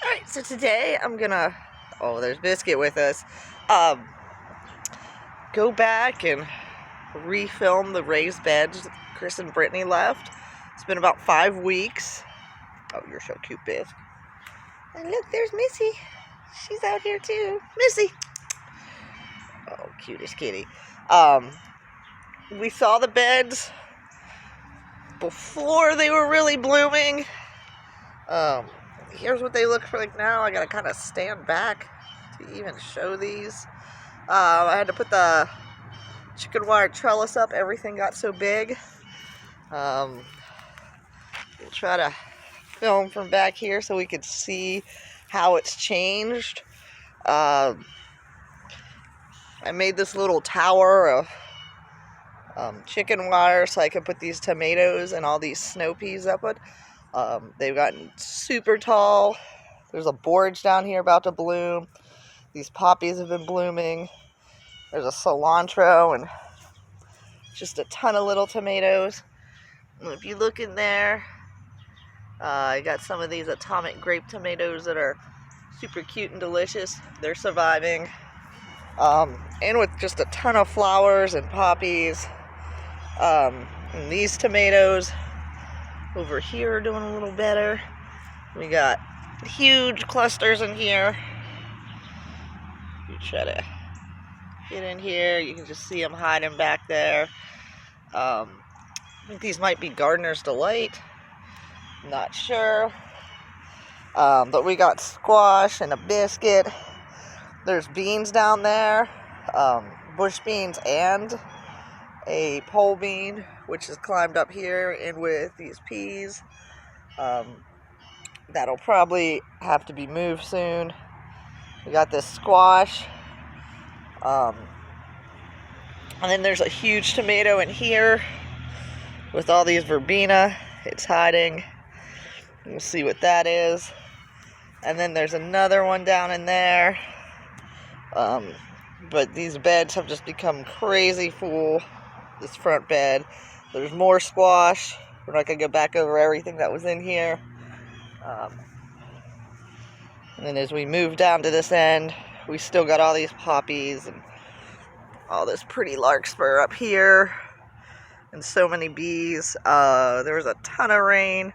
Alright, so today I'm gonna, oh, there's Biscuit with us, um, go back and refilm the raised beds Chris and Brittany left. It's been about 5 weeks. Oh, you're so cute, Bisc. And look, there's Missy. She's out here too. Missy! Oh, cutest kitty. We saw the beds before they were really blooming. Here's what they look like now. I gotta kind of stand back to even show these. I had to put the chicken wire trellis up. Everything got so big. We'll try to film from back here so we could see how it's changed. I made this little tower of chicken wire so I could put these tomatoes and all these snow peas up it. They've gotten super tall. There's a borage down here about to bloom. These poppies have been blooming. There's a cilantro and just a ton of little tomatoes. And if you look in there, I got some of these atomic grape tomatoes that are super cute and delicious. They're surviving. And with just a ton of flowers and poppies. And these tomatoes over here are doing a little better. We got huge clusters in here. You try to get in here, you can just see them hiding back there. I think these might be Gardener's Delight. Not sure. But we got squash and a biscuit. There's beans down there. Bush beans and a pole bean, which has climbed up here in with these peas. That'll probably have to be moved soon. We got this squash. And then there's a huge tomato in here with all these verbena. It's hiding. We'll see what that is. And then there's another one down in there. But these beds have just become crazy full. This front bed. There's more squash. We're not going to go back over everything that was in here. And then as we move down to this end, we still got all these poppies and all this pretty larkspur up here. And so many bees. There was a ton of rain.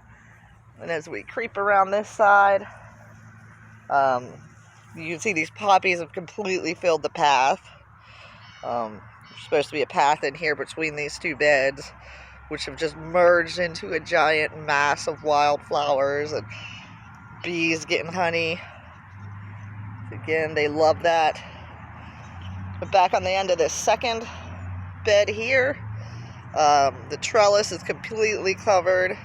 And as we creep around this side, you can see these poppies have completely filled the path. There's supposed to be a path in here between these two beds, which have just merged into a giant mass of wildflowers and bees getting honey. Again, they love that. But back on the end of this second bed here, the trellis is completely covered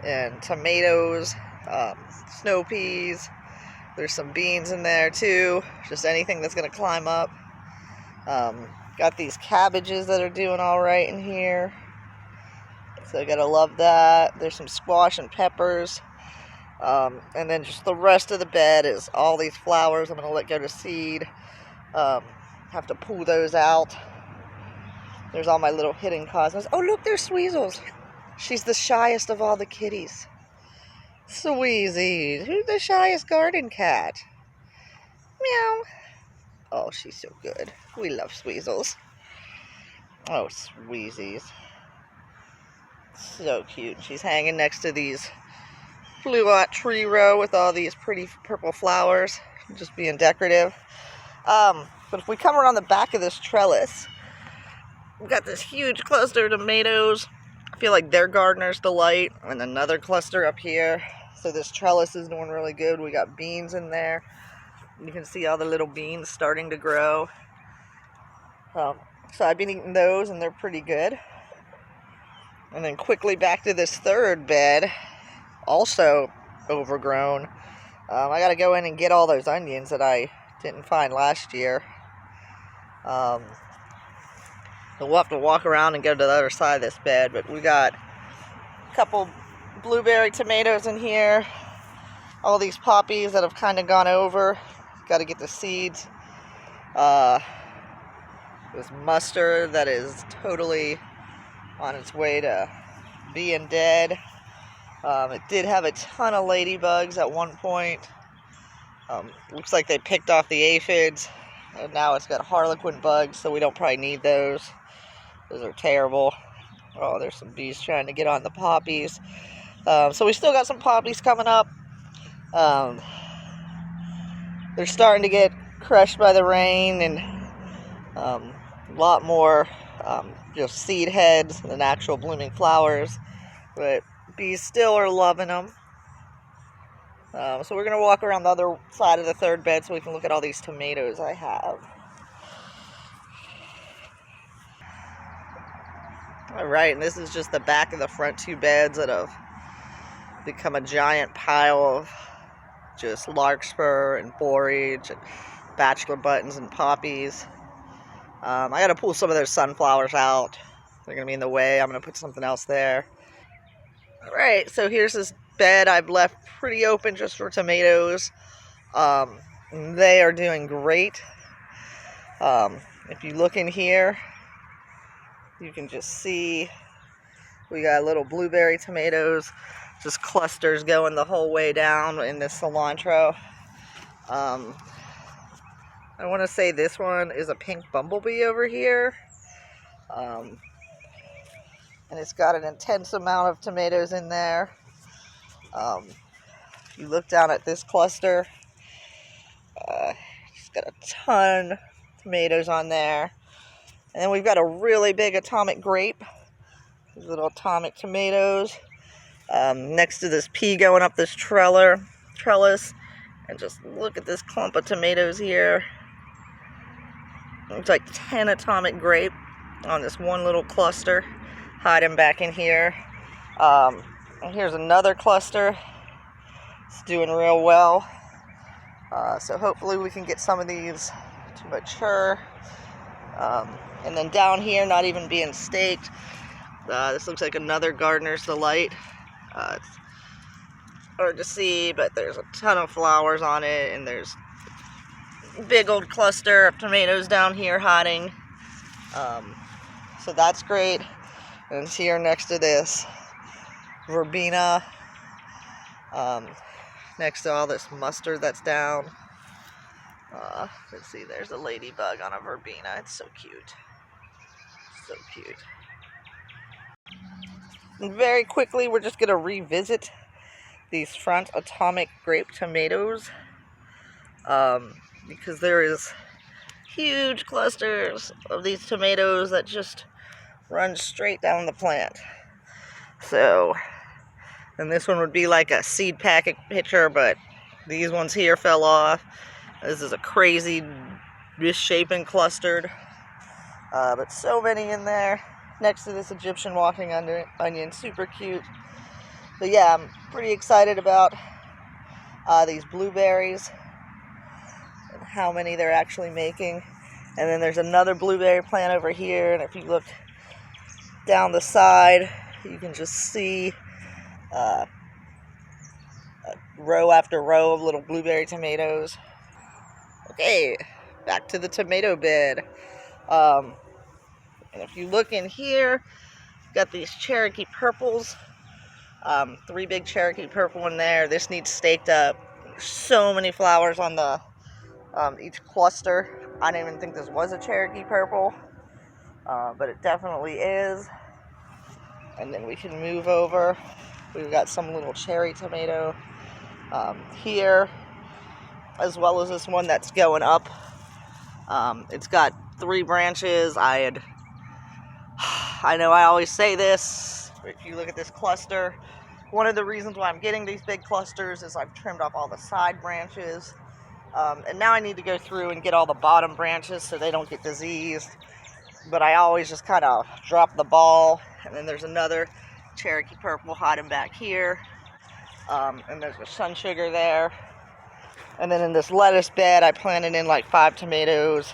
in tomatoes, snow peas. There's some beans in there too, just anything that's going to climb up. Got these cabbages that are doing all right in here, so I gotta love that. There's some squash and peppers, and then just the rest of the bed is all these flowers. I'm gonna let go to seed. Have to pull those out. There's all my little hidden cosmos. Oh look, there's Sweezles. She's the shyest of all the kitties. Sweezies. Who's the shyest garden cat? Meow. Oh, she's so good. We love Sweezles. Oh, Sweezies. So cute. She's hanging next to these fluot tree row with all these pretty purple flowers. Just being decorative. But if we come around the back of this trellis, we've got this huge cluster of tomatoes. I feel like they're Gardener's Delight. And another cluster up here. So this trellis is doing really good. We got beans in there. You can see all the little beans starting to grow. So I've been eating those and they're pretty good. And then quickly back to this third bed, also overgrown. I gotta go in and get all those onions that I didn't find last year. So we'll have to walk around and go to the other side of this bed, but we got a couple blueberry tomatoes in here. All these poppies that have kind of gone over. Got to get the seeds. This mustard that is totally on its way to being dead. It did have a ton of ladybugs at one point. Looks like they picked off the aphids, and now it's got harlequin bugs, so we don't probably need those. Those are terrible. Oh, there's some bees trying to get on the poppies. So we still got some poppies coming up. They're starting to get crushed by the rain, and a lot more just seed heads than actual blooming flowers. But bees still are loving them. So we're going to walk around the other side of the third bed so we can look at all these tomatoes I have. Alright, and this is just the back of the front two beds that have become a giant pile of just larkspur and borage and bachelor buttons and poppies. I got to pull some of those sunflowers out. They're going to be in the way. I'm going to put something else there. Alright, so here's this bed I've left pretty open just for tomatoes. They are doing great. If you look in here, you can just see we got little blueberry tomatoes, just clusters going the whole way down in this cilantro. I want to say this one is a pink bumblebee over here. And it's got an intense amount of tomatoes in there. If you look down at this cluster, it's got a ton of tomatoes on there. And then we've got a really big atomic grape. These little atomic tomatoes. Next to this pea going up this trellis. And just look at this clump of tomatoes here. It's like 10 atomic grape on this one little cluster. Hiding back in here. And here's another cluster. It's doing real well. So hopefully we can get some of these to mature. And then down here, not even being staked, this looks like another gardener's delight. It's hard to see, but there's a ton of flowers on it, and there's a big old cluster of tomatoes down here hiding. So that's great. And it's here next to this verbena, next to all this mustard that's down. Let's see, there's a ladybug on a verbena. It's so cute. So cute. And very quickly, we're just going to revisit these front atomic grape tomatoes. Because there is huge clusters of these tomatoes that just run straight down the plant. So, and this one would be like a seed packet pitcher, but these ones here fell off. This is a crazy misshapen clustered. But so many in there. Next to this Egyptian walking onion, super cute. But yeah, I'm pretty excited about these blueberries and how many they're actually making. And then there's another blueberry plant over here, and if you look down the side, you can just see row after row of little blueberry tomatoes. Okay, back to the tomato bed. And if you look in here, you've got these Cherokee purples. 3 big Cherokee purple in there. This needs staked up. There's so many flowers on the each cluster. I didn't even think this was a Cherokee purple, but it definitely is. And then we can move over. We've got some little cherry tomato here, as well as this one that's going up. It's got 3 branches. I know I always say this, if you look at this cluster, one of the reasons why I'm getting these big clusters is I've trimmed off all the side branches. And now I need to go through and get all the bottom branches so they don't get diseased. But I always just kind of drop the ball. And then there's another Cherokee purple hiding back here. And there's a sun sugar there. And then in this lettuce bed, I planted in like 5 tomatoes.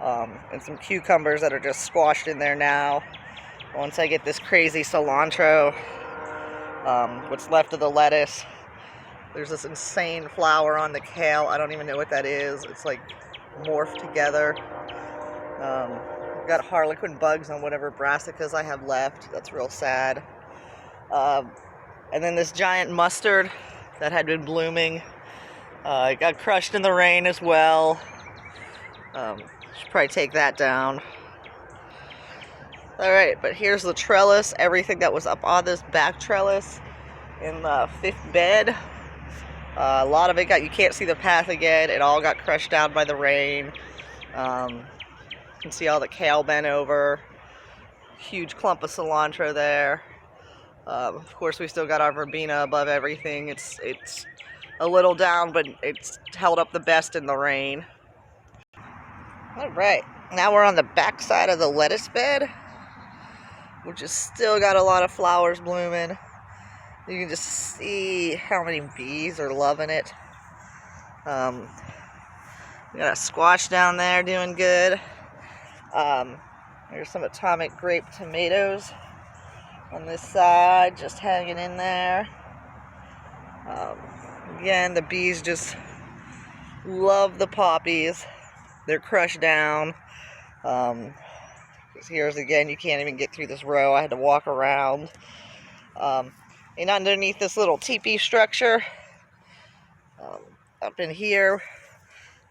And some cucumbers that are just squashed in there now. Once I get this crazy cilantro, what's left of the lettuce. There's this insane flower on the kale. I don't even know what that is. It's like morphed together. I've got harlequin bugs on whatever brassicas I have left. That's real sad. And then this giant mustard that had been blooming. It got crushed in the rain as well. Should probably take that down. Alright, but here's the trellis. Everything that was up on this back trellis in the 5th bed. A lot of it you can't see the path again. It all got crushed down by the rain. You can see all the kale bent over. Huge clump of cilantro there. Of course, we still got our verbena above everything. It's a little down, but it's held up the best in the rain. Alright, now we're on the back side of the lettuce bed, which has still got a lot of flowers blooming. You can just see how many bees are loving it. We got a squash down there doing good. There's some atomic grape tomatoes on this side, just hanging in there. Again, the bees just love the poppies. They're crushed down. Here's again, you can't even get through this row. I had to walk around. And underneath this little teepee structure, up in here,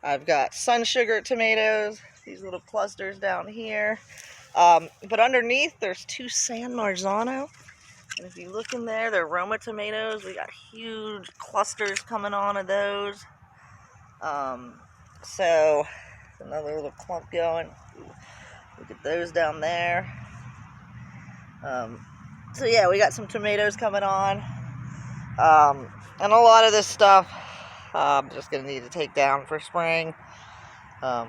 I've got sun sugar tomatoes, these little clusters down here. But underneath, there's 2 San Marzano. And if you look in there, they're Roma tomatoes. We got huge clusters coming on of those. So, another little clump going. Look at those down there. So yeah, we got some tomatoes coming on. And a lot of this stuff I'm just going to need to take down for spring. I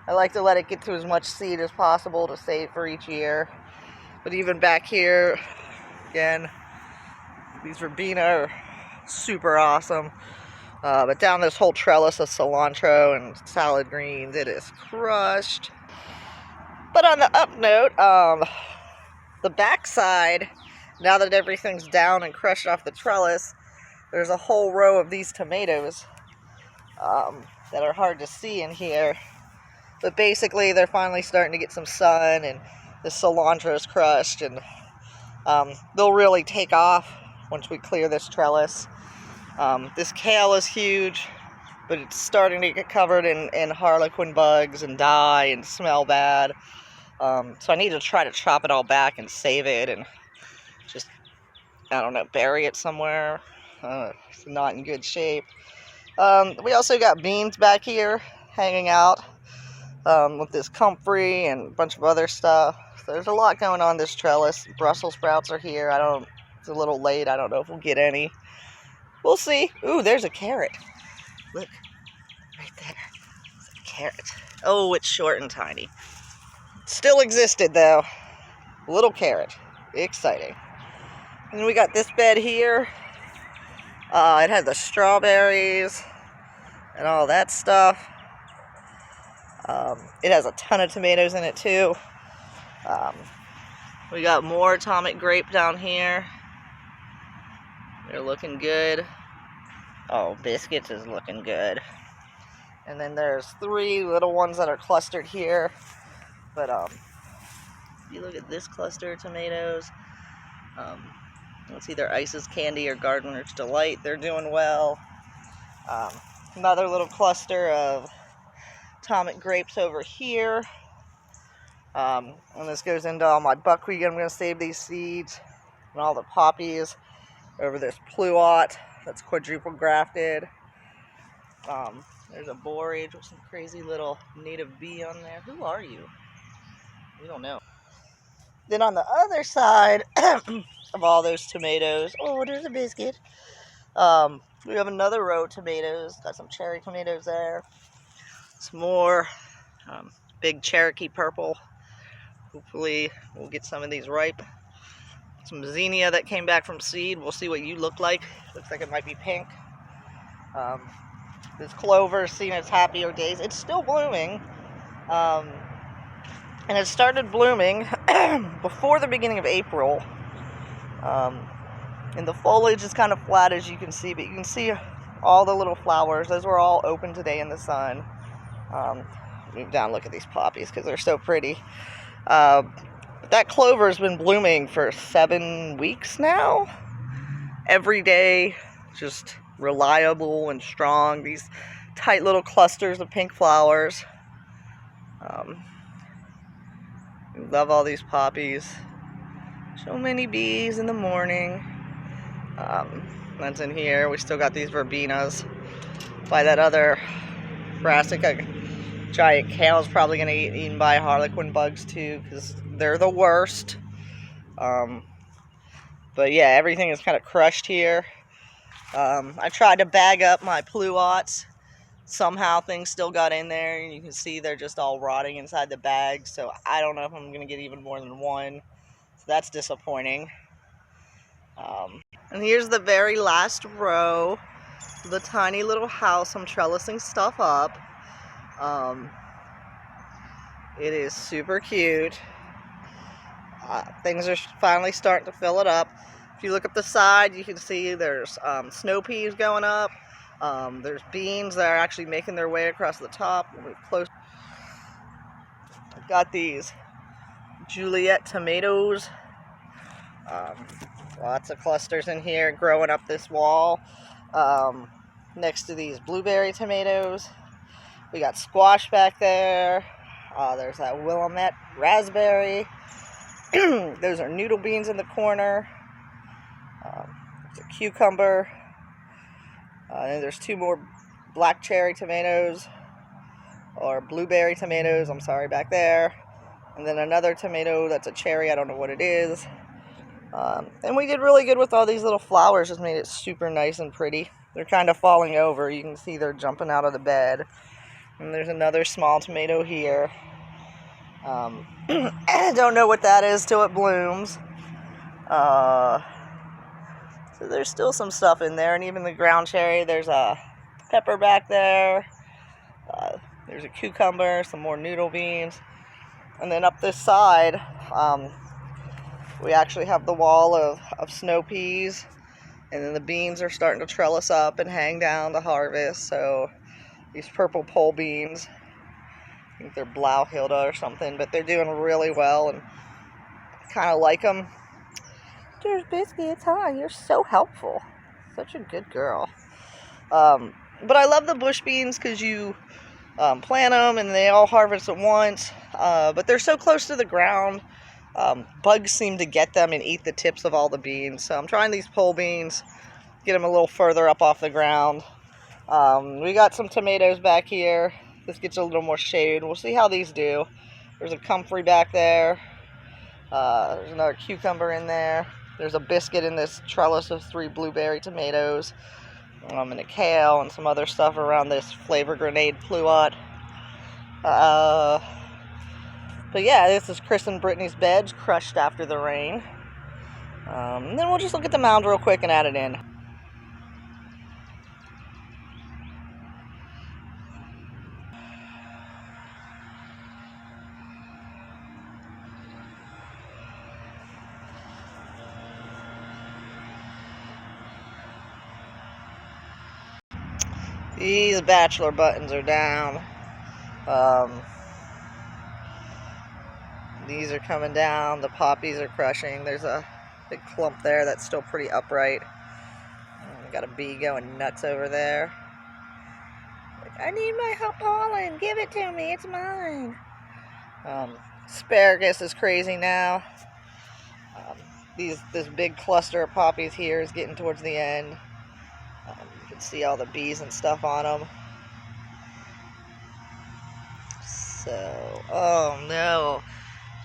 like to let it get to as much seed as possible to save for each year. But even back here, again, these verbena are super awesome. But down this whole trellis of cilantro and salad greens, it is crushed. But on the up note, the back side, now that everything's down and crushed off the trellis, there's a whole row of these tomatoes that are hard to see in here. But basically, they're finally starting to get some sun, and the cilantro is crushed, and they'll really take off once we clear this trellis. This kale is huge, but it's starting to get covered in harlequin bugs and die and smell bad. So I need to try to chop it all back and save it and just, I don't know, bury it somewhere. It's not in good shape. We also got beans back here hanging out with this comfrey and a bunch of other stuff. So there's a lot going on this trellis. Brussels sprouts are here. It's a little late. I don't know if we'll get any. We'll see. Ooh, there's a carrot. Look, right there. There's a carrot. Oh, it's short and tiny. Still existed, though. Little carrot. Exciting. And then we got this bed here. It had the strawberries and all that stuff. It has a ton of tomatoes in it, too. We got more atomic grape down here. They're looking good. Oh, biscuits is looking good. And then there's 3 little ones that are clustered here. But if you look at this cluster of tomatoes, it's either Ice's Candy or Gardener's Delight. They're doing well. Another little cluster of atomic grapes over here. And this goes into all my buckwheat. I'm going to save these seeds and all the poppies over this pluot that's quadruple grafted. There's a borage with some crazy little native bee on there. Who are you? We don't know. Then on the other side of all those tomatoes, oh, there's a biscuit. We have another row of tomatoes. Got some cherry tomatoes there. Some more big Cherokee purple. Hopefully we'll get some of these ripe. Some zinnia that came back from seed. We'll see what you look like. Looks like it might be pink. This clover's seen its happier days. It's still blooming. And it started blooming before the beginning of April. And the foliage is kind of flat, as you can see, but you can see all the little flowers. Those were all open today in the sun. Move down, look at these poppies because they're so pretty. That clover has been blooming for 7 weeks now. Every day, just reliable and strong. These tight little clusters of pink flowers. Love all these poppies. So many bees in the morning. That's in here. We still got these verbenas by that other brassica. Giant kale's probably going to get eaten by harlequin bugs too, because they're the worst. But yeah, everything is kind of crushed here. I tried to bag up my pluots. Somehow things still got in there, and you can see they're just all rotting inside the bag. So I don't know if I'm going to get even more than one. So that's disappointing. And here's the very last row. The tiny little house I'm trellising stuff up. It is super cute. Things are finally starting to fill it up. If you look up the side, you can see there's snow peas going up. There's beans that are actually making their way across the top. I've got these Juliet tomatoes. Lots of clusters in here growing up this wall. Next to these blueberry tomatoes. We got squash back there. There's that Willamette raspberry. Those are noodle beans in the corner. There's a cucumber. And there's two more black cherry tomatoes, or blueberry tomatoes, I'm sorry, back there. And then another tomato that's a cherry, I don't know what it is. And we did really good with all these little flowers, just made it super nice and pretty. They're kind of falling over. You can see they're jumping out of the bed. And there's another small tomato here. I don't know what that is till it blooms. So there's still some stuff in there, and even the ground cherry. There's a pepper back there. There's a cucumber, some more noodle beans. And then up this side, we actually have the wall of snow peas. And then the beans are starting to trellis up and hang down to harvest. So these purple pole beans, I think they're Blauhilda or something, but they're doing really well, and I kind of like them. There's Biscuits, huh? You're so helpful. Such a good girl. But I love the bush beans because you plant them and they all harvest at once. But they're so close to the ground. Bugs seem to get them and eat the tips of all the beans. So I'm trying these pole beans, get them a little further up off the ground. We got some tomatoes back here. This gets a little more shade. We'll see how these do. There's a comfrey back there. There's another cucumber in there. There's a biscuit in this trellis of 3 blueberry tomatoes. And a kale and some other stuff around this flavor grenade pluot. But yeah, this is Chris and Brittany's beds, crushed after the rain. And then we'll just look at the mound real quick and add it in. These bachelor buttons are down. These are coming down. The poppies are crushing. There's a big clump there that's still pretty upright. Got a bee going nuts over there. I need my pollen. Give it to me. It's mine. Asparagus is crazy now. This big cluster of poppies here is getting towards the end. You can see all the bees and stuff on them. So, oh no.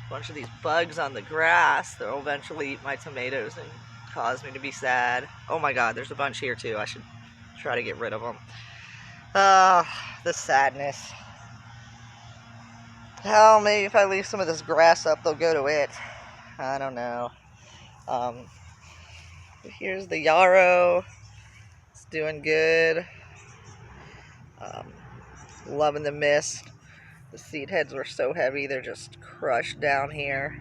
A bunch of these bugs on the grass. They'll eventually eat my tomatoes and cause me to be sad. Oh my god, there's a bunch here too. I should try to get rid of them. The sadness. Hell, maybe if I leave some of this grass up, they'll go to it. I don't know. Here's the yarrow. It's doing good. Loving the mist. The seed heads were so heavy, they're just crushed down here.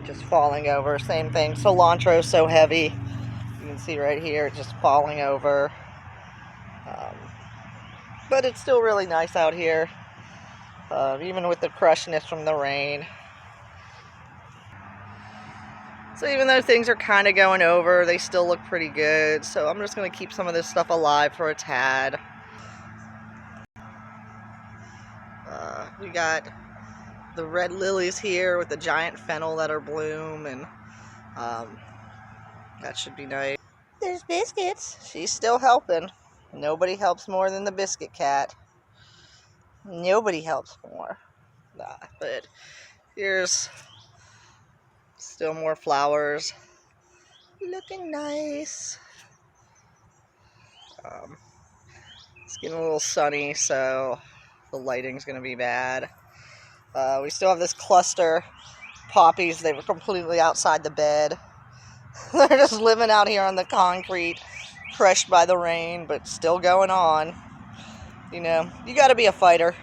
Just falling over. Same thing. Cilantro is so heavy. You can see right here, it's just falling over. But it's still really nice out here, even with the crushness from the rain. So even though things are kind of going over, they still look pretty good. So I'm just going to keep some of this stuff alive for a tad. We got the red lilies here with the giant fennel that are bloom, and that should be nice. There's Biscuits. She's still helping. Nobody helps more than the Biscuit cat. Nobody helps more. But here's still more flowers. Looking nice. It's getting a little sunny, so the lighting's going to be bad. We still have this cluster poppies. They were completely outside the bed. They're just living out here on the concrete, crushed by the rain, but still going on. You know, you got to be a fighter.